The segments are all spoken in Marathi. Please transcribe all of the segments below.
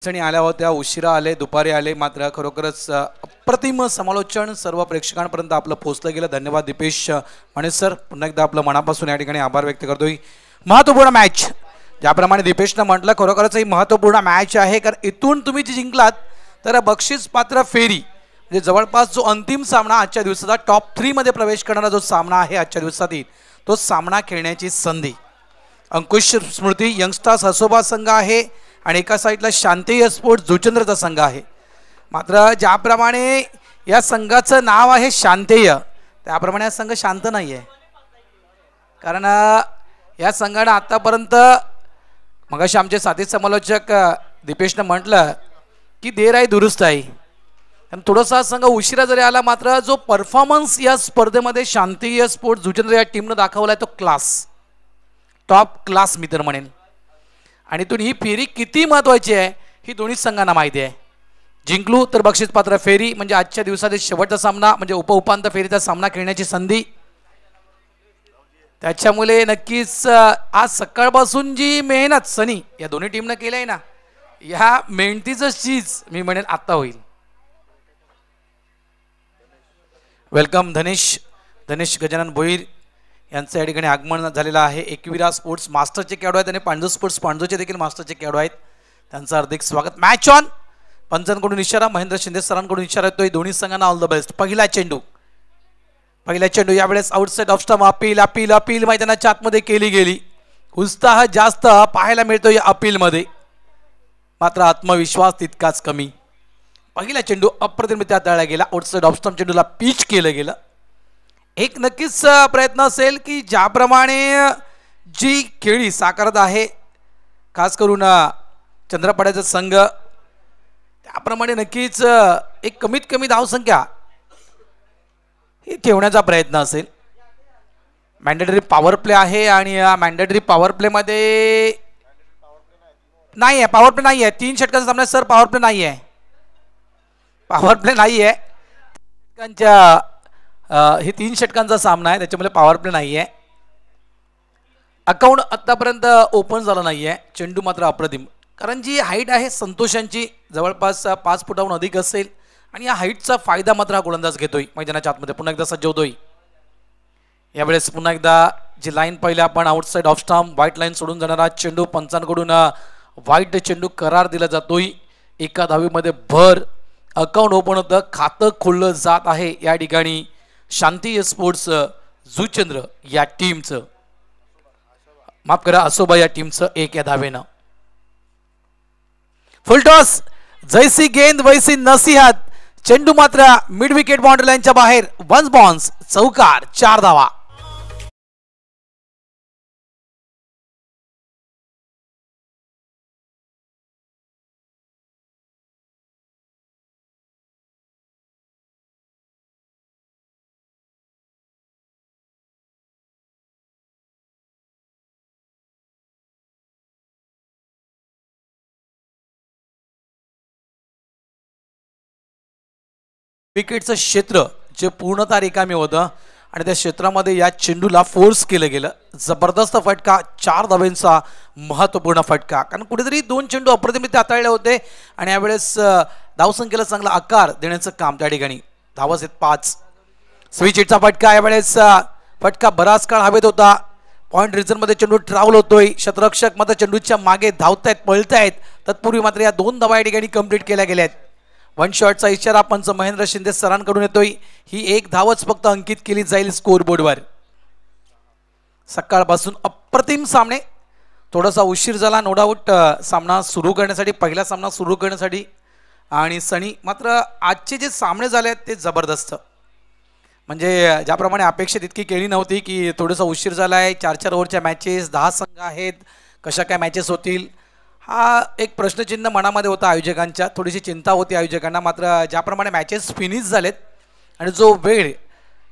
अडचणी आल्या होत्या, उशिरा आले, दुपारी आले, मात्र खरोखरच अप्रतिम समालोचन सर्व प्रेक्षकांपर्यंत आपलं पोहोचलं गेलं. धन्यवाद दीपेश माने सर, पुन्हा एकदा आपलं मनापासून या ठिकाणी आभार व्यक्त करतोय. महत्त्वपूर्ण मॅच, ज्याप्रमाणे दीपेशनं म्हटलं, खरोखरच ही महत्त्वपूर्ण मॅच आहे. कारण इथून तुम्ही जी जिंकलात तर बक्षीस पात्र फेरी म्हणजे जवळपास जो अंतिम सामना आजच्या दिवसाचा टॉप 3 मध्ये प्रवेश करणारा जो सामना आहे आजच्या दिवसातील, तो सामना खेळण्याची संधी. अंकुश स्मृती यंगस्टार्स हसोबा संघ आहे आणि एका साईडला शांतेय स्पोर्ट्स जुचंद्रचा संघ आहे. मात्र ज्याप्रमाणे या संघाचं नाव आहे शांतेय, त्याप्रमाणे हा संघ शांत नाही आहे. कारण या संघानं आतापर्यंत, मगाशी आमचे साथी समालोचक दीपेशनं म्हटलं की देर आहे दुरुस्त आहे. आणि थोडासा हा संघ उशिरा जरी आला, मात्र जो परफॉर्मन्स या स्पर्धेमध्ये शांतेय स्पोर्ट्स जुचंद्र या टीमनं दाखवला आहे तो क्लास, टॉप क्लास मी तर म्हणेन. आणि इथून ही फेरी किती महत्त्वाची आहे ही दोन्ही संघांना माहिती आहे. जिंकलो तर बक्षीसपात्र फेरी म्हणजे आजच्या दिवसातील शेवटचा सामना म्हणजे उपउपांत्य फेरीचा सामना खेळण्याची संधी. त्याच्यामुळे नक्कीच आज सकाळपासून जी मेहनत सनी या दोन्ही टीमनं केली आहे ना, ह्या मेहनतीचं चीज मी म्हणेन आत्ता होईल. वेलकम धनेश गजानन भोईर यांचं या ठिकाणी आगमन झालेलं आहे. एकविरा स्पोर्ट्स मास्टरचे खेळाडू आहेत आणि पांडू स्पोर्ट्स पांडूचे देखील मास्टरचे खेळाडू आहेत. त्यांचं हार्दिक स्वागत. Match on. पंचांकडून इशारा, महेंद्र शिंदे सरांकडून इशारा येतोय. दोन्ही संघांना ऑल द बेस्ट. पहिला चेंडू यावेळेस आउटसाइड ऑफ स्टंप. अपील मैदानाच्या आतमध्ये केली गेली. उत्साह जास्त पाहायला मिळतो या अपीलमध्ये, मात्र आत्मविश्वास तितकाच कमी. पहिला चेंडू अप्रतिमरित्या हाताळला गेला. आउटसाइड ऑफ स्टंप चेंडूला पिच केलं गेलं. एक नक्कीच प्रयत्न असेल की ज्याप्रमाणे जी खेळी साकारत आहे खास करून चंद्रपाड्याचा संघ, त्याप्रमाणे नक्कीच एक कमीत कमी धावसंख्या ही ठेवण्याचा प्रयत्न असेल. मॅन्डेटरी पॉवर प्ले आहे आणि या मॅन्डेटरी पॉवर प्लेमध्ये नाही आहे, पॉवर प्ले नाही आहे. 3 षटकांचा सामना सर, पॉवर प्ले नाही आहे, पॉवर प्ले नाही आहे. हे 3 षटकांचा सामना आहे, त्याच्यामुळे पॉवर प्ले नाही आहे. अकाउंट आतापर्यंत ओपन झालं नाही आहे. चेंडू मात्र अप्रतिम, कारण जी हाईट आहे संतोषांची जवळपास 5 फुटाहून अधिक असेल आणि या हाईटचा फायदा मात्र हा गोलंदाज घेतोय. मैदानाच्या आतमध्ये पुन्हा एकदा सज्ज होतोय. यावेळेस पुन्हा एकदा जी लाईन पाहिली आपण, outside off stump white line सोडून जाणारा चेंडू, पंचांकडून व्हाईट चेंडू करार दिला जातोय. एका धावीमध्ये भर. अकाउंट ओपन होतं, खातं खोललं जात आहे या ठिकाणी शांती स्पोर्ट्स जुचंद्र या टीमचं, माफ करा असोबा या टीमचं 1 या धावेनं. फुलटॉस, जैसी गेंद वैसी नसीहत. चेंडू मात्र मिड विकेट बाउंड्री लाईनच्या बाहेर. वन्स बॉन्स, चौकार, 4 धावा. विकेटचं क्षेत्र जे पूर्णतः रिकामी होतं आणि त्या क्षेत्रामध्ये या चेंडूला फोर्स केलं गेलं. जबरदस्त फटका, 4 धावांचा महत्त्वपूर्ण फटका. कारण कुठेतरी 2 चेंडू अप्रतिमरित्या हाताळले होते आणि यावेळेस धावसंख्येला चांगला आकार देण्याचं काम त्या ठिकाणी. धावस आहेत 5. स्विच हिटचा फटका. यावेळेस फटका बराच काळ हवेत होता. पॉईंट रिझनमध्ये चेंडू ट्रॅव्हल होतोय. शतरक्षक मात्र चेंडूच्या मागे धावतायत, पळतायत. तत्पूर्वी मात्र या 2 धावा या ठिकाणी कंप्लीट केल्या गेल्या आहेत. 1 शॉटचा इशारा पंच महेंद्र शिंदे सरांकडून येतोय. ही 1 धावच फक्त अंकित केली जाईल स्कोरबोर्डवर. सकाळपासून अप्रतिम सामने. थोडासा उशीर झाला नो डाऊट सामना सुरू करण्यासाठी, पहिला सामना सुरू करण्यासाठी. आणि सनी मात्र आजचे जे सामने झाले आहेत ते जबरदस्त, म्हणजे ज्याप्रमाणे अपेक्षा तितकी केली नव्हती की थोडासा उशीर झाला आहे. 4-4 ओव्हरच्या मॅचेस, 10 संघ आहेत, कशा काय मॅचेस होतील हा एक प्रश्नचिन्ह मनामध्ये होता आयोजकांच्या. थोडीशी चिंता होती आयोजकांना. मात्र ज्याप्रमाणे मॅचेस फिनिश झालेत आणि जो वेळ,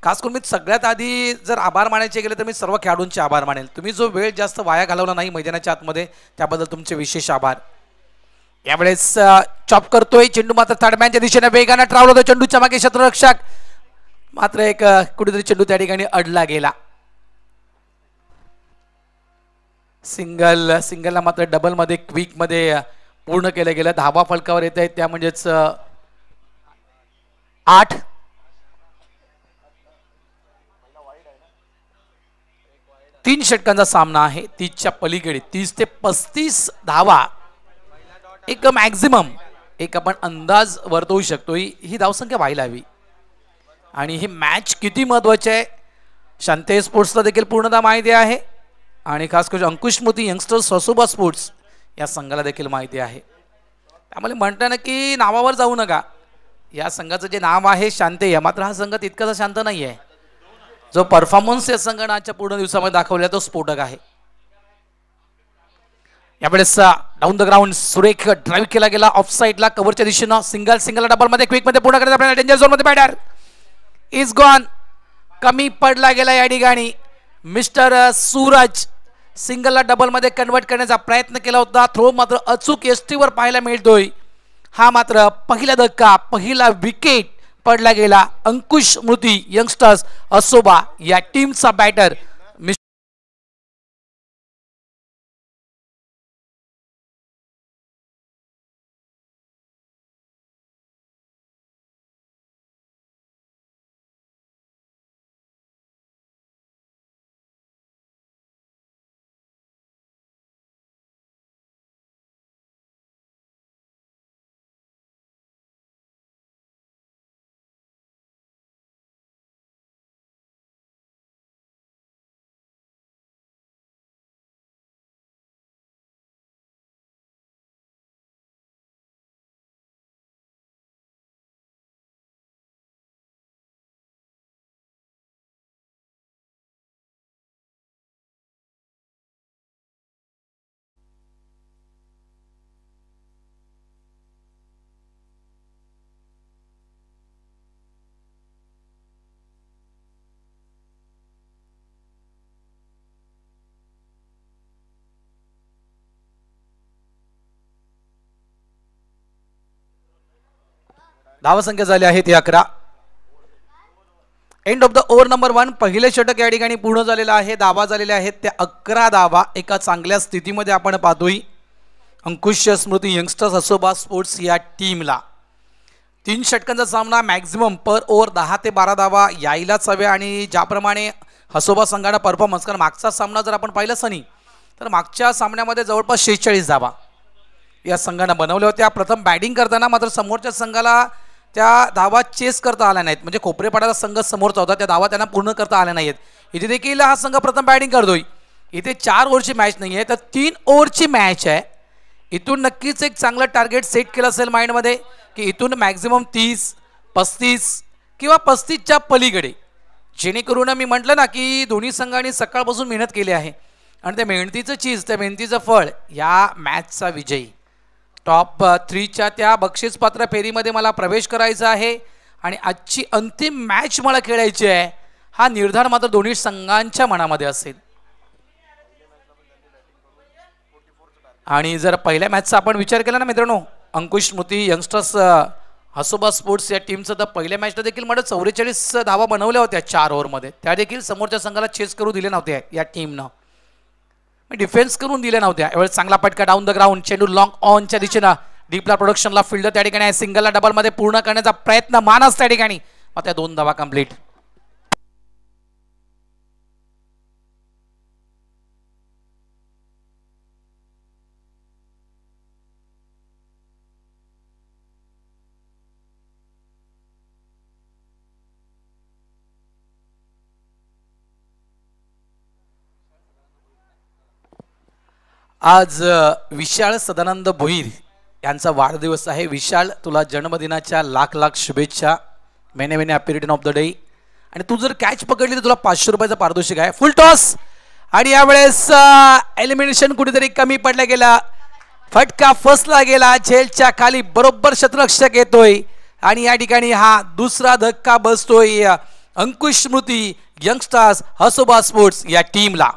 खास करून मी सगळ्यात आधी जर आभार मानायचे गेले तर मी सर्व खेळाडूंचे आभार मानेल. तुम्ही जो वेळ जास्त वाया घालवला नाही मैदानाच्या आतमध्ये, त्याबद्दल तुमचे विशेष आभार. यावेळेस चॉप करतोय चेंडू, मात्र थर्डमॅनच्या दिशेने वेगाने ट्रॅव्हल होतो. चेंडूच्या मागे शतरक्षक, मात्र एक कुठेतरी चेंडू त्या ठिकाणी अडला गेला. सिंगलला मात्र डबलमध्ये क्विकमध्ये पूर्ण केलं गेलं. धावा फलकावर येत आहेत त्या म्हणजेच 8. तीन षटकांचा सामना आहे. 30च्या पलीकडे 30 ते 35 धावा एक मॅक्झिमम एक आपण अंदाज वर्तवू शकतो. ही धावसंख्या व्हायला हवी आणि ही मॅच किती महत्वाची आहे शांते स्पोर्ट्सला देखील पूर्णतः माहिती आहे आणि खास करून अंकुश स्मृती यंगस्टर्स हसोबा स्पोर्ट्स या संघाला देखील माहिती आहे. त्यामुळे म्हणताना की नावावर जाऊ नका. या संघाचं जे नाव आहे शांते या, मात्र हा संघ तितकासा शांत नाही आहे. जो परफॉर्मन्स या संघाच्या पूर्ण दिवसामध्ये दाखवला तो स्फोटक आहे. यावेळेस डाऊन द ग्राउंड सुरेख ड्राईव्ह केला गेला ऑफ साईडला कव्हरच्या दिशेनं. सिंगल डबल मध्ये क्विक मध्ये पूर्ण करत आपल्याला डेंजर झोन मध्ये बॅटर इज गॉन. कमी पडला गेला या ठिकाणी. मिस्टर सूरज सिंगलला डबल मध्ये कन्वर्ट करण्याचा प्रयत्न केला होता. थ्रो मात्र अचूक एसटीवर पाहायला मिळतोय. हा मात्र पहिला धक्का, पहिला विकेट पडला गेला. अंकुश स्मृती यंगस्टर्स असोबा या टीमचा बॅटर धावसंख्या झाली आहे ती 11. End of the over number 1. पहिले षटक या ठिकाणी पूर्ण झालेलं आहे. धावा झालेल्या आहेत त्या 11 धावा एका चांगल्या स्थितीमध्ये आपण पाहतोय अंकुश स्मृती यंगस्टर्स असोबा स्पोर्ट्स या टीमला. 3 षटकांचा सामना मॅक्झिमम पर ओव्हर 10 ते 12 धावा यायलाच हव्या आणि ज्याप्रमाणे हसोबा संघाने परफॉर्मन्स, कारण मागचा सामना जर आपण पाहिलं सनी तर मागच्या सामन्यामध्ये जवळपास 46 धावा या संघानं बनवल्या होत्या. प्रथम बॅटिंग करताना मात्र समोरच्या संघाला त्या धावा चेस करता आल्या नाहीत. म्हणजे कोपरेपाड्याचा संघ समोरचा होता, त्या धावा त्यांना पूर्ण करता आल्या नाहीत. इथे देखील हा संघ प्रथम बॅटिंग करतोय. इथे 4 ओव्हरची मॅच नाही आहे तर 3 ओव्हरची मॅच आहे. इथून नक्कीच एक चांगलं टार्गेट सेट केलं असेल माइंडमध्ये की इथून मॅक्झिमम 30, 35 किंवा 35च्या पलीकडे, जेणेकरून मी म्हटलं ना की दोन्ही संघांनी सकाळपासून मेहनत केली आहे आणि त्या मेहनतीचं चीज, त्या मेहनतीचं फळ या मॅचचा विजयी. टॉप 3च्या त्या बक्षीसपात्र फेरीमध्ये मला प्रवेश करायचा आहे आणि आजची अंतिम मॅच मला खेळायची आहे. हा निर्धार मात्र दोन्ही संघांच्या मनामध्ये असेल. आणि जर पहिल्या मॅचचा आपण विचार केला ना मित्रांनो, अंकुश स्मृती यंगस्टर्स हसोबा स्पोर्ट्स या टीमचं, तर पहिल्या मॅचला देखील मला 44 धावा बनवल्या होत्या 4 ओव्हरमध्ये. त्या देखील समोरच्या संघाला चेस करू दिले नव्हते या टीमनं, डिफेन्स करून दिल्या नव्हत्या. एवढं चांगला पटका डाऊन द ग्राउंड, चेंडू लॉंग ऑनच्या दिशेनं डीपला प्रोडक्शनला फिल्डर त्या ठिकाणी सिंगलला डबलमध्ये पूर्ण करण्याचा प्रयत्न मानस त्या ठिकाणी, मग त्या 2 धावा कंप्लीट. आज विशाल सदानंद भोईर यांचा वाढदिवस आहे. विशाल, तुला जन्मदिनाच्या लाख लाख शुभेच्छा. Many many happy return of the day. आणि तू जर कॅच पकडली तर तुला 500 रुपयाचा पारितोषिक आहे. फुल टॉस आणि यावेळेस एलिमिनेशन कुठेतरी कमी पडला गेला. फटका फसला गेला. झेलच्या खाली बरोबर शतरक्षक येतोय आणि या ठिकाणी हा दुसरा धक्का बसतोय अंकुश स्मृती यंगस्टर्स हसोबा स्पोर्ट्स या टीमला.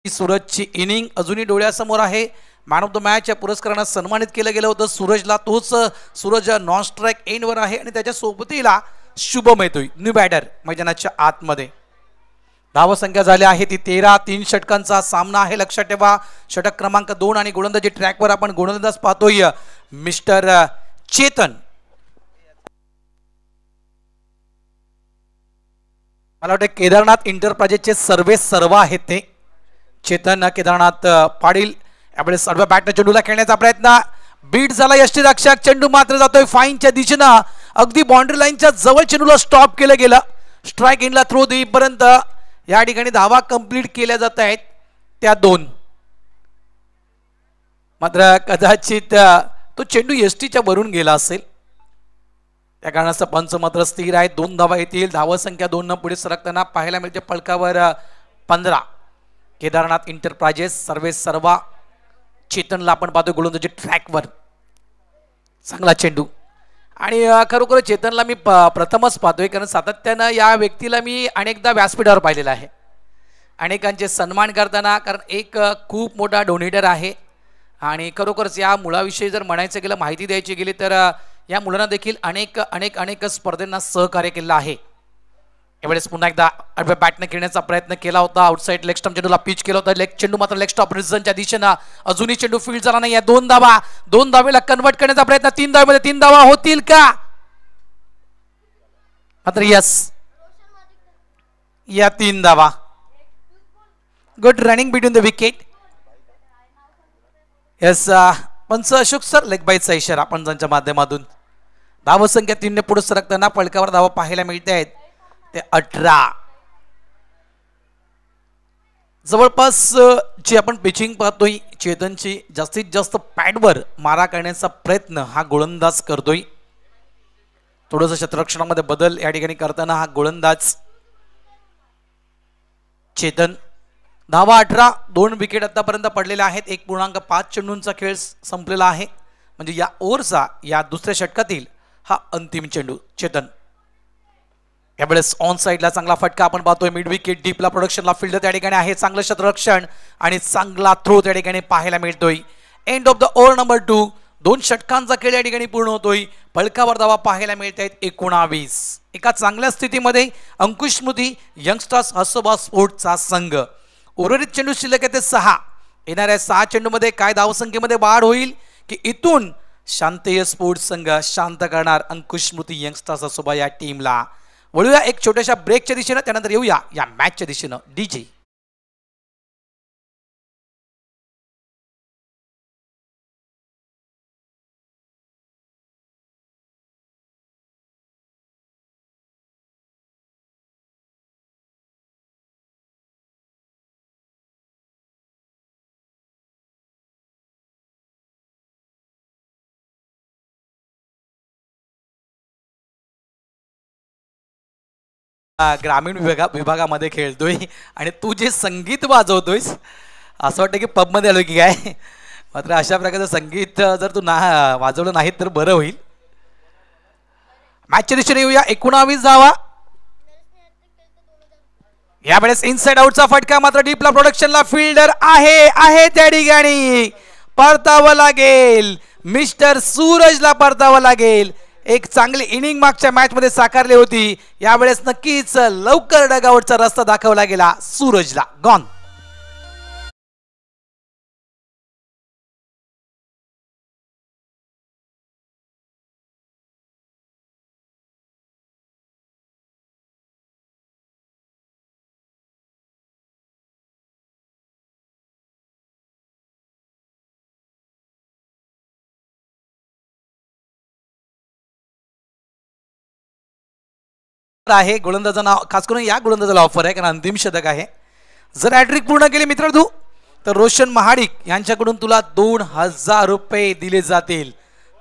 सूरजची इनिंग अजूनही डोळ्यासमोर आहे. मॅन ऑफ द मॅच या पुरस्कारानं सन्मानित केलं गेलं होतं सूरजला. तोच सूरज नॉन स्ट्राईक एंडवर आहे आणि त्याच्या सोबतीला शुभम येतोय न्यू बॅटर मैदानाच्या आतमध्ये. धावसंख्या झाली आहे ती 13. 3 षटकांचा सामना आहे. लक्षात ठेवा षटक क्रमांक 2 आणि गोलंदाजी ट्रॅकवर आपण गोलंदाज पाहतोय मिस्टर चेतन. मला वाटतं केदारनाथ इंटरप्राइजेसचे सर्व आहेत ते चेतन केदारनाथ पाटील. यावेळेस सर्व बॅटने चेंडूला खेळण्याचा प्रयत्न बीट झाला. यष्टीरक्षक चेंडू मात्र जातोय फाईनच्या दिशेनं. अगदी बाउंड्री लाईनच्या जवळ चेंडूला स्टॉप केलं गेलं. स्ट्राईक एंडला थ्रो देईपर्यंत या ठिकाणी धावा कंप्लीट केल्या जात आहेत त्या 2. मात्र कदाचित तो चेंडू यष्टीच्या वरून गेला असेल. त्या कारणाचं पंच मात्र स्थिर आहे. 2 धावा येतील. धावसंख्या 2 न पुढे सरकताना पाहायला मिळते. फलकावर 15. केदारनाथ इंटरप्राइजेस सर्व चेतनला आपण पाहतो गोलंदाजी ट्रॅकवर. चांगला चेंडू आणि खरोखर चेतनला मी प्रथमच पाहतोय कारण सातत्यानं या व्यक्तीला मी अनेकदा व्यासपीठावर पाहिलेलं आहे अनेकांचे सन्मान करताना. कारण एक खूप मोठा डोनेटर आहे आणि खरोखरच या मुलाविषयी जर म्हणायचं गेलं माहिती द्यायची गेली तर या मुलांना देखील अनेक स्पर्धेंना सहकार्य केलं आहे. यावेळेस पुन्हा एकदा बॅटने खेळण्याचा प्रयत्न केला होता. आउटसाइड लेग स्टंप चेंडूला पिच केला होता. चेंडू मात्र लेग स्टॉप रिझनच्या दिशेनं अजूनही चेंडू फील्ड झाला नाही. 2 धावा 2 धावेला कन्वर्ट करण्याचा प्रयत्न. 3 धावेमध्ये 3 धावा होतील का? मात्र यस या 3 धावा. Good running between the wicket. Yes पंच अशोक सर लेग बाईटचा इशारा आपण त्यांच्या माध्यमातून. धावसंख्या 3 ने पुढे सरकताना फलकावर धावा पाहायला मिळते आहेत ते 18. जवळपास जी आपण पिचिंग पाहतोय चेतनची जास्तीत जास्त पॅडवर मारा करण्याचा प्रयत्न हा गोलंदाज करतोय. थोडंसं क्षेत्ररक्षणामध्ये बदल या ठिकाणी करताना हा गोलंदाज चेतन. धावा 18. 2 विकेट आतापर्यंत पडलेल्या आहेत. 1.5 चेंडूंचा खेळ संपलेला आहे. म्हणजे या ओव्हरचा या दुसऱ्या षटकातील हा अंतिम चेंडू. चेतन यावेळेस ऑन साईडला चांगला फटका आपण पाहतोय. मिड विकेट डीपला प्रोडक्शनला फिल्डर त्या ठिकाणी आहे. चांगलं क्षेत्ररक्षण आणि चांगला थ्रो त्या ठिकाणी पाहायला मिळतोय. End of the over number 2. 2 षटकांचा खेळ या ठिकाणी पूर्ण होतोय. फलकावर धावा पाहायला मिळत आहेत 19. एका चांगल्या स्थितीमध्ये अंकुश स्मृती यंगस्टर्स हसोबा स्पोर्ट्सचा संघ. उर्वरित चेंडू शिल्लक आहे ते 6. येणाऱ्या 6 चेंडूमध्ये काय धावसंख्येमध्ये वाढ होईल की इथून शांतय स्पोर्ट्स संघ शांत करणार अंकुश स्मृती यंगस्टर्स हसोबा या टीमला. वळूया एक छोट्याशा ब्रेकच्या दिशेनं. त्यानंतर येऊया या मॅचच्या दिशेनं. डीजे ग्रामीण विभागामध्ये खेळतोय आणि तू जे संगीत वाजवतोयस असं वाटतं की पबमध्ये आलो की काय. मात्र अशा प्रकारचं संगीत जर तू वाजवलं नाही तर बरं होईल. मॅचच्या दिशेने येऊया. 19 धावा. यावेळेस इनसाइड आउटचा फटका. मात्र डीपला प्रोडक्शनला फिल्डर आहे त्या ठिकाणी. परतावं लागेल मिस्टर सूरजला परतावं लागेल. एक चांगली इनिंग मागच्या मॅच मध्ये साकारली होती. यावेळेस नक्कीच लवकर डगआउटचा रस्ता दाखवला गेला सूरजला. गॉन. आहे गोलंदाजांना खास करून या गोलंदाजाला ऑफर आहे कारण अंतिम षटक आहे. जर हॅट्रिक पूर्ण केली मित्रांनो तर रोशन महाडिक यांच्याकडून तुला 2000 रुपये दिले जातील.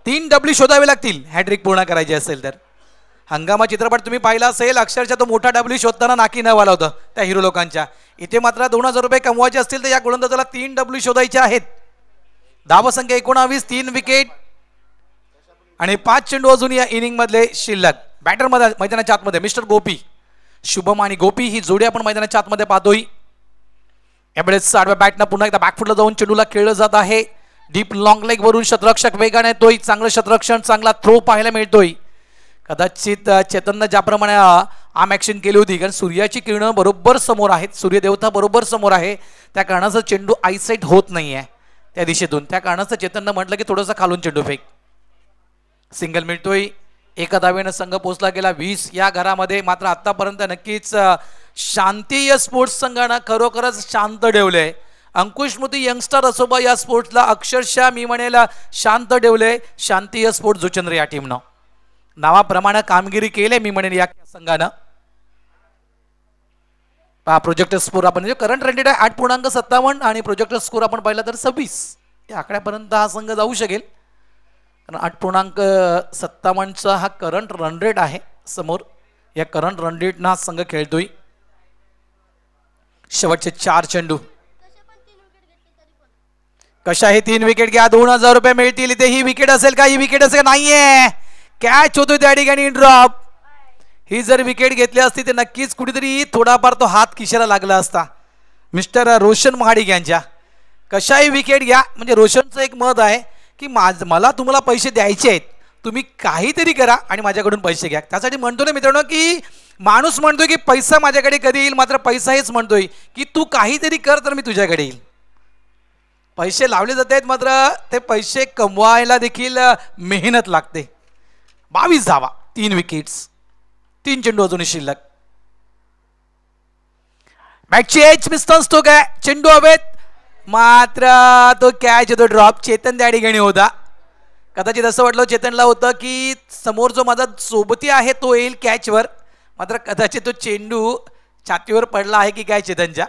3 डब्ल्यू शोधावे लागतील हॅट्रिक पूर्ण करायची असेल तर. हंगामा चित्रपट तुम्ही पाहिला असेल. अक्षरशः तो मोठा डब्ल्यू शोधताना नाकी न वाला होता त्या हिरो लोकांच्या. इथे मात्र 2000 रुपये कमवायचे असतील तर या गोलंदाजाला 3 डब्ल्यू शोधायचे आहेत. धावसंख्या 19. 3 विकेट आणि 5 चेंडू अजून या इनिंग मधले शिल्लक. बॅटर मध्ये मैदानाच्या आतमध्ये मिस्टर गोपी शुभम आणि गोपी ही जोडी आपण मैदानाच्या आतमध्ये पाहतोय. यावेळेस आडव्या बॅटनं पुन्हा एकदा बॅकफुटला जाऊन चेंडूला खेळलं जात आहे. डीप लॉंग लेग वरून शतरक्षक वेगाने येतोय. चांगलं शतरक्षण, चांगला थ्रो पाहायला मिळतोय. कदाचित चेतननं ज्याप्रमाणे आर्म ॲक्शन केली होती, कारण सूर्याची किरणं बरोबर समोर आहेत, सूर्यदेवता बरोबर समोर आहे, त्या कारणाचं चेंडू आयसाईट होत नाही आहे त्या दिशेतून. त्या कारणाचं चेतननं म्हटलं की थोडंसं खालून चेंडू फेक. सिंगल मिळतोय. एका धावेनं संघ पोहोचला गेला 20 या घरामध्ये. मात्र आतापर्यंत नक्कीच शांती स्पोर्ट्स संघानं खरोखरच शांत ठेवलंय. अंकुश मोती यंगस्टर असोबा या स्पोर्ट्सला अक्षरशः मी म्हणेल शांत ठेवले शांती स्पोर्ट्स जुचंद्र या टीमनं. नावाप्रमाणे कामगिरी केली मी म्हणेन या संघानं. प्रोजेक्ट स्कोर आपण म्हणजे करंट रेटेड आहे 8.57 आणि प्रोजेक्ट स्कोर आपण पाहिला तर 26 या आकड्यापर्यंत हा संघ जाऊ शकेल. कारण 8.57चा हा करंट रन रेट आहे समोर. या करंट रन रेटनं हा संघ खेळतोय. शेवटचे 4 चेंडू. कशा हे 3 विकेट घ्या, 2000 रुपये मिळतील. इथे ही विकेट असेल का? ही विकेट असेल नाहीये. कॅच होतोय त्या ठिकाणी ड्रॉप. ही जर विकेट घेतली असती तर नक्कीच कुठेतरी थोडाफार तो हात खिशाला लागला असता मिस्टर रोशन महाडिक यांच्या. कशाही विकेट घ्या, म्हणजे रोशनचं एक मत आहे की मला तुम्हाला पैसे द्यायचे आहेत, तुम्ही काहीतरी करा आणि माझ्याकडून पैसे घ्या. त्यासाठी म्हणतो ना मित्रांनो की माणूस म्हणतोय की पैसा माझ्याकडे कधी येईल, मात्र पैसा हेच म्हणतोय की तू काहीतरी कर तर मी तुझ्याकडे येईल. पैसे लावले जात आहेत, मात्र ते पैसे कमवायला देखील मेहनत लागते. 22 धावा, 3 विकेट्स, 3 चेंडू अजूनही शिल्लक. मॅचची एच मिस्टन्स तो काय चेंडू हवेत, मात्र तो कॅच येतो ड्रॉप. चेतन त्या ठिकाणी होता. कदाचित असं वाटलं चेतनला होतं की समोर जो माझा सोबती आहे तो येईल कॅचवर, मात्र कदाचित तो चेंडू छातीवर पडला आहे की काय चेतनच्या.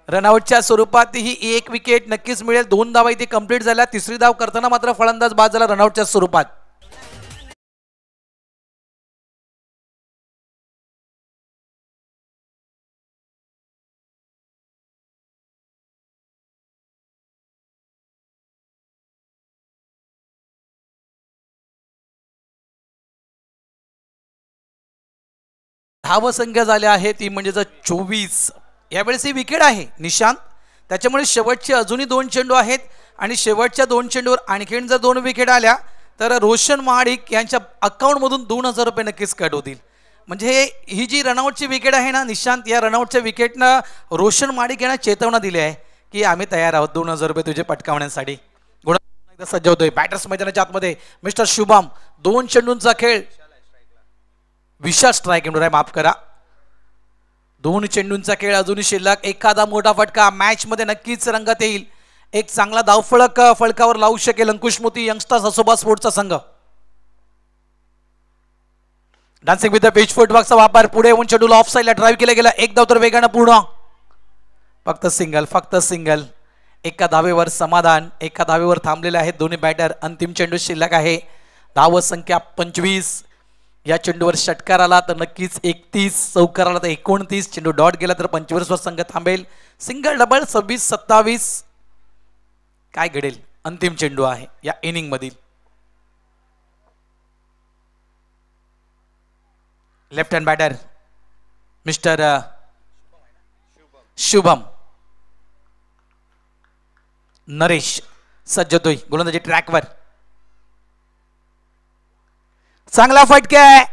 रनआउटच्या स्वरूपात ही 1 विकेट नक्कीच मिळेल. 2 धावा इथे कंप्लीट झाल्या. 3री धाव करताना मात्र फलंदाज बाद झाला रनआउटच्या स्वरूपात. धावसंख्या झाल्या आहे ती म्हणजे 24. यावेळेस ही विकेट आहे निशांत, त्याच्यामुळे शेवटचे अजूनही 2 चेंडू आहेत आणि शेवटच्या 2 चेंडूवर आणखीन जर 2 विकेट आल्या तर रोशन महाडिक यांच्या अकाउंटमधून 2000 रुपये नक्कीच कट होतील. म्हणजे ही जी रनआउटची विकेट आहे ना निशांत, या रनआउटच्या विकेटनं रोशन महाडिक यांना चेतवणा दिली आहे की आम्ही तयार आहोत 2000 रुपये तुझे पटकावण्यासाठी. गुण सज्ज होतोय बॅटर्स मैदानाच्या आतमध्ये मिस्टर शुभम. 2 चेंडूंचा खेळ, विशाल स्ट्राईक आहे, माफ करा. 2 चेंडूंचा खेळ अजूनही शिल्लक. एखादा मोठा फटका मॅच मध्ये नक्कीच रंगत येईल. एक चांगला धावफलक फलकावर लावू शकेल अंकुश मोती यंगस्टर्स असोबा स्पोर्ट्सचा संघ. डान्सिंग विथ द पिच फुटवर्कचा वापर. पुढे येऊन चेंडूला ऑफ साईडला ड्राईव्ह केला गेला. एक धाव तर वेगानं पूर्ण. फक्त सिंगल, फक्त सिंगल. एका धावेवर समाधान, एका धावेवर थांबलेले आहेत दोन्ही बॅटर. अंतिम चेंडू शिल्लक आहे. धाव संख्या 25. या चेंडूवर षटकार आला तर नक्कीच 31, चौकार आला तर 29, चेंडू डॉट गेला तर 25 वर संघ थांबेल. Single double 26-27. काय घडेल अंतिम चेंडू आहे या इनिंग मधील. Left hand batter mister Shubham. Naresh सज्ज होतोय गोलंदाजी ट्रॅकवर. चांगला फटका आहे,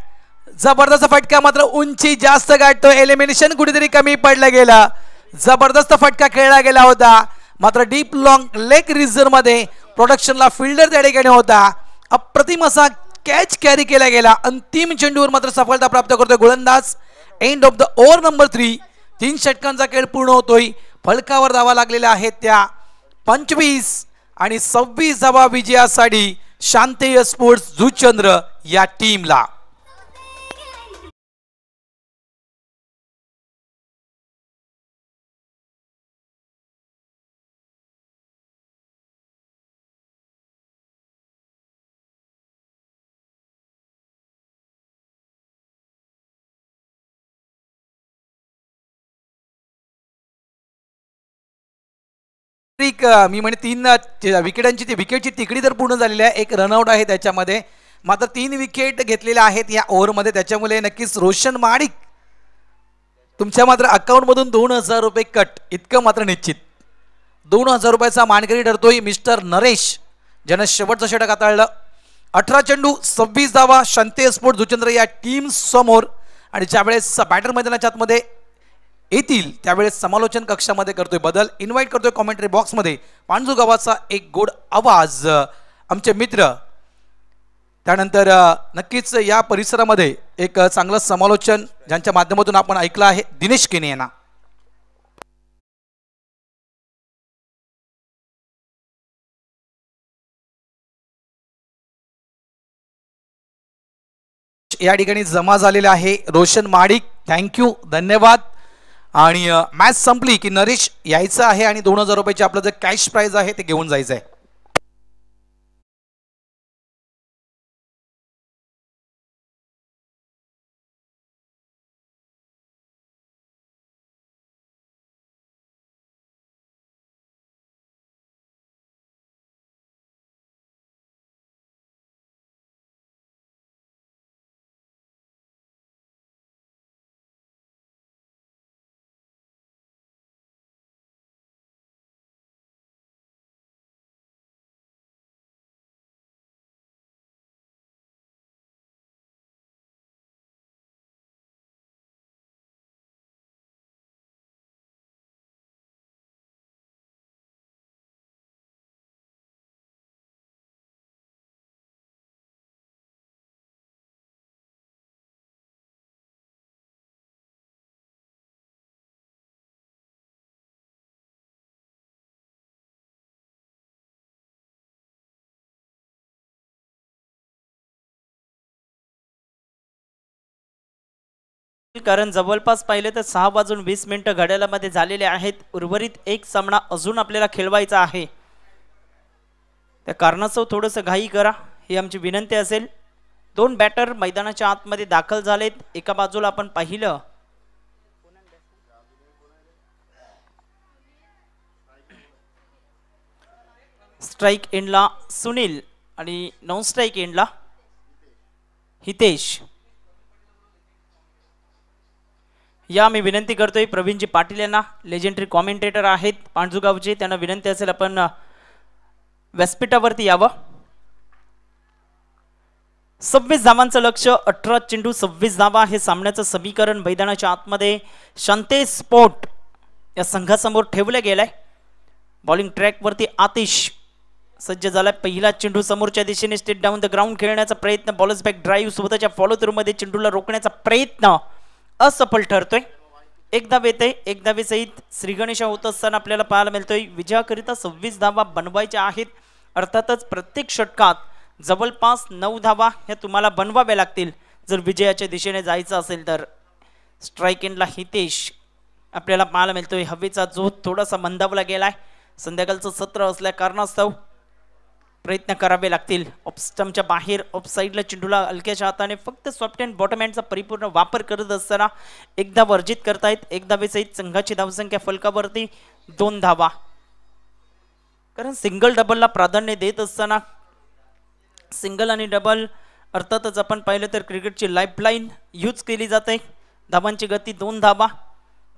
जबरदस्त फटका, मात्र उंची जास्त गाठतो. एलिमिनेशन कुठेतरी कमी पडलं गेलं. जबरदस्त फटका खेळला गेला होता, मात्र डीप लॉंग लेग रिझर्व मध्ये प्रोडक्शनला फिल्डर त्या ठिकाणी होता. अप्रतिम असा कॅच कॅरी केला गेला. अंतिम चेंडूवर मात्र सफलता प्राप्त करतोय गोलंदाज. End of the over number 3. 3 षटकांचा खेळ पूर्ण होतोय. फलकावर धावा लागलेल्या आहेत त्या 25 आणि 26 धावा विजयासाठी शांतेय स्पोर्ट्स जुचंद्र या टीमला. मी म्हणे 3 विकेटांची विकेटची तिकडी तर पूर्ण झालेली आहे. एक रनआउट आहे त्याच्यामध्ये, मात्र 3 विकेट घेतलेल्या आहेत या ओव्हरमध्ये. त्याच्यामुळे नक्कीच रोशन महाडिक तुमच्या मात्र अकाउंटमधून 2000 रुपये कट इतकं मात्र निश्चित. 2000 रुपयाचा मानकरी ठरतोय मिस्टर नरेश, ज्यानं शेवटचं षटक हाताळलं. 18 चेंडू 26 धावा शांती स्पोर्ट जुचंद्र या टीम समोर. आणि ज्यावेळेस बॅटर मैदानाच्या आतमध्ये येतील त्यावेळेस समालोचन कक्षामध्ये करतोय बदल. इन्व्हाइट करतोय कॉमेंट्री बॉक्समध्ये पांजू गावाचा एक गोड आवाज आमचे मित्र. त्यानंतर नक्कीच या परिसरामध्ये एक चांगलं समालोचन ज्यांच्या माध्यमातून आपण ऐकलं आहे, दिनेश केने यांना. या ठिकाणी जमा झालेले आहे. रोशन माडिक, थँक्यू, धन्यवाद. आणि मॅच संपली की नरेश यायचं आहे आणि 2000 रुपयाचे आपलं जे कॅश प्राइज आहे ते घेऊन जायचं आहे. कारण जवळपास पाहिले तर 6:20 घड्याळामध्ये झालेले आहेत. उर्वरित एक सामना अजून आपल्याला खेळवायचा आहे. त्या कारणास्तव थोडंसं घाई करा ही आमची विनंती असेल. 2 बॅटर मैदानाच्या आतमध्ये दाखल झालेत. एका बाजूला आपण पाहिलं स्ट्राइक एंडला सुनील आणि नॉन स्ट्राइक एंडला हितेश. या मी विनंती करतोय प्रवीणजी पाटील यांना, लेजेंडरी कॉमेंटेटर आहेत पांडुगावचे, त्यांना विनंती असेल आपण व्यासपीठावरती यावं. 26 धावांचं लक्ष, 18 चेंडू 26 धावा हे सामन्याचं समीकरण मैदानाच्या आतमध्ये शांती स्पोर्ट या संघासमोर ठेवलं गेलंय. बॉलिंग ट्रॅकवरती आतिश सज्ज झालाय. पहिला चेंडू समोरच्या दिशेने स्टेट डाऊन द ग्राउंड खेळण्याचा प्रयत्न, बॉलर्स बॅक ड्राईव्ह सोबतच्या फॉलो थ्रू मध्ये चेंडूला रोखण्याचा प्रयत्न असफल ठरतोय. एक धाव येते, एक धावेसहित श्रीगणेशा होत असताना आपल्याला पाहायला मिळतोय. विजयाकरिता 26 धावा बनवायच्या आहेत. अर्थातच प्रत्येक षटकात जवळपास 9 धावा ह्या तुम्हाला बनवाव्या लागतील जर विजयाच्या दिशेने जायचं असेल तर. स्ट्राइक एंडला हितेश आपल्याला पाहायला मिळतोय. हवेचा जोत थोडासा मंदावला गेलाय. संध्याकाळचं सत्र असल्या कारणास्तव प्रयत्न करावे लागतील. ऑफस्टमच्या बाहेर ऑफ साईडला चेंडूला हलक्याच्या हाताने फक्त सॉफ्ट अँड बॉटम हँडचा परिपूर्ण वापर करत असताना एकदा वर्जित करतायत. एक धावेसहित संघाची धावसंख्या फलकावरती 2 धावा. कारण सिंगल डबलला प्राधान्य देत असताना सिंगल आणि डबल अर्थातच आपण पाहिलं तर क्रिकेटची लाईफलाईन यूज केली जाते. धावांची गती 2 धावा.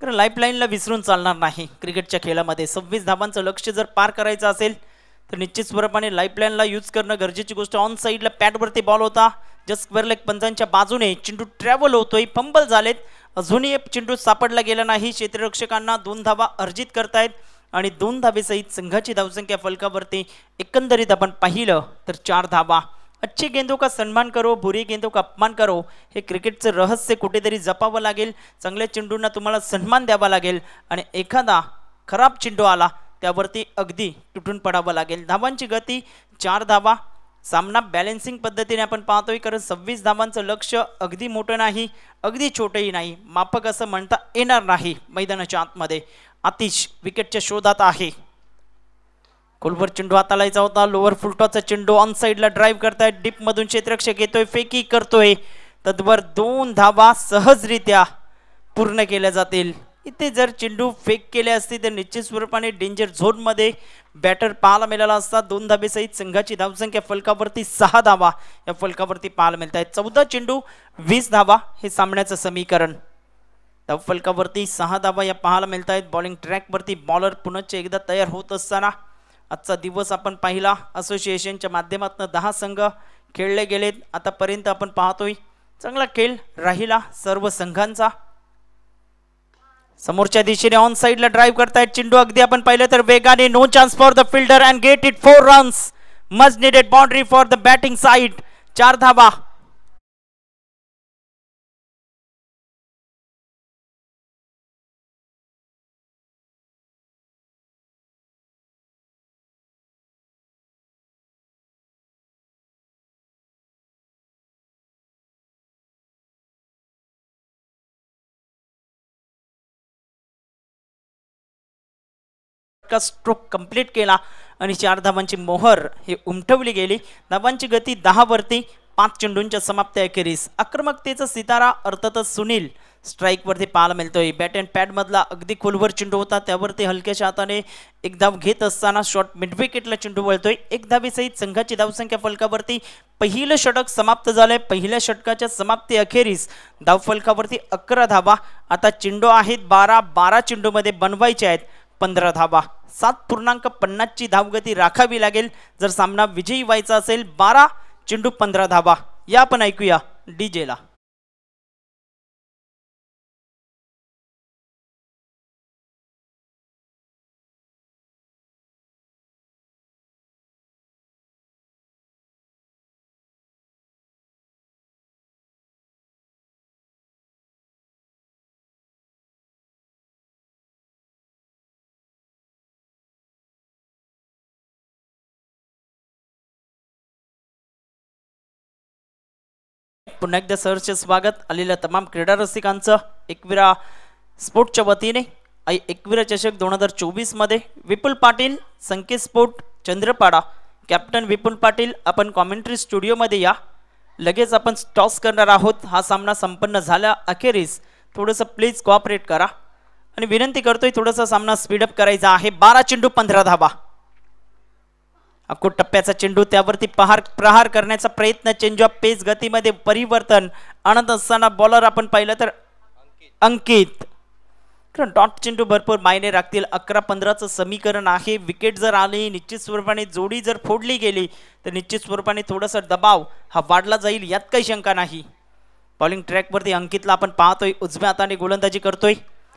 कारण लाईफलाईनला विसरून चालणार नाही क्रिकेटच्या खेळामध्ये. 26 धावांचं लक्ष जर पार करायचं असेल तर निश्चित स्वरूपाने लाईफलाईनला यूज करणं गरजेची गोष्ट. ऑन साईडला पॅडवरती बॉल होता, जस्ट स्क्वेअर लेग पंचांच्या बाजूने चेंडू ट्रॅव्हल होतोय. फंबल झालेत, अजूनही चेंडू सापडला गेला नाही. क्षेत्ररक्षकांना 2 धावा अर्जित करतायत आणि 2 धावेसहित संघाची धावसंख्या फलकावरती एकंदरीत आपण पाहिलं तर 4 धावा. अच्छे गेंदों का सन्मान करो, बुरी गेंदों का अपमान करो, हे क्रिकेटचं रहस्य कुठेतरी जपावं लागेल. चांगल्या चेंडूंना तुम्हाला सन्मान द्यावा लागेल आणि एखादा खराब चेंडू आला त्यावरती अगदी तुटून पडावं लागेल. धावांची गती 4 धावा. सामना बॅलेन्सिंग पद्धतीने आपण पाहतोय. कारण 26 धावांचं लक्ष अगदी मोठं नाही, अगदी छोटंही नाही, माफक असं म्हणता येणार नाही. मैदानाच्या आतमध्ये आतिश विकेटच्या शोधात आहे. खोलवर चेंडू हाताळायचा होता. लोअर फुलटॉचा चेंडू ऑन साईडला ड्राईव्ह करतायत. डीप मधून क्षेत्ररक्षक येतोय, फेकी करतोय. तद्वर 2 धावा सहजरित्या पूर्ण केल्या जातील. इथे जर चेंडू फेक केले असते तर निश्चित स्वरूपाने डेंजर झोन मध्ये बॅटर पाहायला मिळाला असता. 2 धावेसहित संघाची धावसंख्या फलकावरती 6 धावा या फलकावरती पाहायला मिळत आहेत. 14 चेंडू 20 धावा हे सामन्याचं समीकरण. धावफलकावरती 6 धावा या पाहायला मिळत आहेत. बॉलिंग ट्रॅकवरती बॉलर पुनश्च एकदा तयार होत असताना आजचा दिवस आपण पाहिला. असोसिएशनच्या माध्यमातून 10 संघ खेळले गेलेत. आतापर्यंत आपण पाहतोय चांगला खेळ राहिला सर्व संघांचा. समोरच्या दिशेने ऑन साइडला ड्राइव्ह करतायत चेंडू. अगदी आपण पाहिलं तर वेगाने. No chance for the fielder and get it 4 runs. Much needed boundary for the batting side. 4 धावा. का स्ट्रोक कंप्लीट केला आणि 4 धावांची मोहर हे उमटवली गेली. धावांची गती 10 वरती 5 चेंडूंच्या समाप्ती अखेरीस. आक्रमकतेचा सितारा अर्थातच सुनील स्ट्राईक वरती पाहायला मिळतोय. बॅट अँड पॅड मधला अगदी खोलवर चेंडू होता, त्यावरती हलक्याच्या हाताने एक धाव घेत असताना शॉट मिड विकेटला चेंडू वळतोय. एक धावेसहित संघाची धावसंख्या फलकावरती पहिलं षटक समाप्त झालंय. पहिल्या षटकाच्या समाप्ती अखेरीस धावफलकावरती 11 धावा. आता चेंडू आहेत 12 चेंडूमध्ये बनवायचे आहेत 15 धावा. 7.50 ची धावगती राखावी लागेल जर सामना विजयी व्हायचा असेल. 12 चेंडू 15 धावा. या आपण ऐकूया डीजेला. पुन्हा एकदा सहर्ष स्वागत आलेल्या तमाम क्रीडा रसिकांचं एकविरा स्पोर्टच्या वतीने. एकविरा चषक 2024 मध्ये विपुल पाटील, संकेत स्पोर्ट चंद्रपाडा, कॅप्टन विपुल पाटील आपण कॉमेंट्री स्टुडिओमध्ये या. लगेच आपण टॉस करणार आहोत. हा सामना संपन्न झाला अखेरीस थोडंसं प्लीज कोऑपरेट करा आणि विनंती करतोय थोडासा सामना स्पीडअप करायचा आहे. 12 चेंडू 15 धावा. अकोट टप्प्याचा चेंडू, त्यावरती प्रहार करण्याचा प्रयत्न. चेंज ऑफ पेस गतीमध्ये परिवर्तन आणत असताना बॉलर आपण पाहिलं तर अंकित. डॉट चेंडू भरपूर मायने राखतील. 11-15चं समीकरण आहे. विकेट जर आली, निश्चित स्वरूपाने जोडी जर फोडली गेली तर निश्चित स्वरूपाने थोडासा दबाव हा वाढला जाईल, यात काही शंका नाही. बॉलिंग ट्रॅकवरती अंकितला आपण पाहतोय उजव्या हाताने गोलंदाजी करतोय.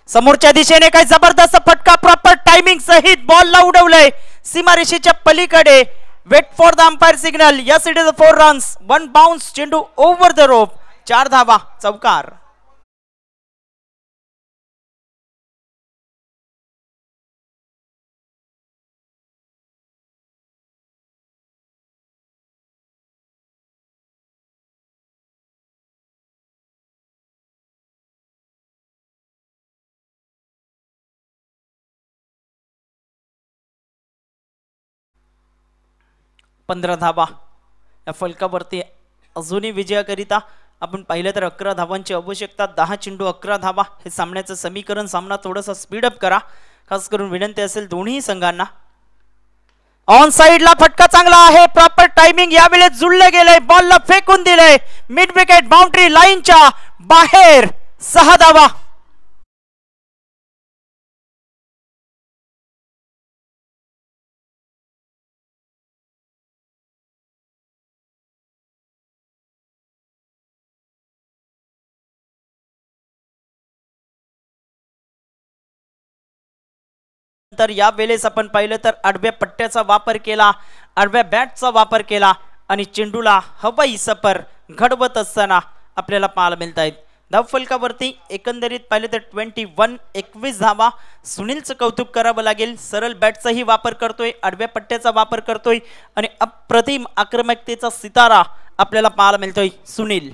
समोरच्या दिशेने काय जबरदस्त फटका, प्रॉपर टायमिंग सहित बॉलला उडवलंय सीमारेषेच्या पलीकडे. Wait for the umpire signal. Yes it is 4 runs. 1 bounce चेंडू ओव्हर द रोप. 4 धावा. चौकार. पंधरा धावा या फलकावरती अजूनही विजयाकरिता आपण पाहिलं तर 11 धावांची आवश्यकता. 10 चेंडू 11 धावा हे सामन्याचं समीकरण. सामना थोडासा स्पीडअप करा, खास करून विनंती असेल दोन्ही संघांना. ऑन साइडला फटका चांगला आहे. प्रॉपर टायमिंग यावेळेस जुळले गेले. बॉलला फेकून दिले मिड विकेट बाउंड्री लाईनच्या बाहेर. 6 धावा. तर या वेळेस आपण पाहिलं तर आडव्या पट्ट्याचा वापर केला, आडव्या बॅटचा वापर केला आणि चेंडूला हवाई सफर घडवत असताना आपल्याला पाहायला मिळत आहेत. धावफलकावरती एकंदरीत पाहिलं तर 21 धावा. सुनीलचं कौतुक करावं लागेल. सरळ बॅटचाही वापर करतोय, आडव्या पट्ट्याचा वापर करतोय आणि अप्रतिम आक्रमकतेचा सितारा आपल्याला पाहायला मिळतोय सुनील.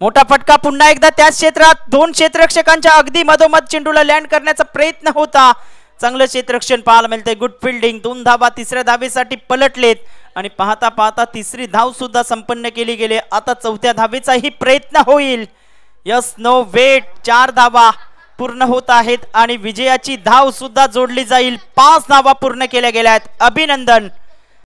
मोठा फटका पुन्हा एकदा त्याच क्षेत्रात. 2 क्षेत्ररक्षकांच्या अगदी मधोमध चेंडूला लँड करण्याचा प्रयत्न होता. चांगलं क्षेत्ररक्षण पाहायला मिळतंय. Good fielding. 2 धावा तिसऱ्या धावेसाठी पलटलेत आणि पाहता पाहता तिसरी धाव सुद्धा संपन्न केली गेली. आता चौथ्या धावेचाही प्रयत्न होईल. Yes no weight. 4 धावा पूर्ण होत आहेत आणि विजयाची धाव सुद्धा जोडली जाईल. 5 धावा पूर्ण केल्या गेल्या आहेत. अभिनंदन.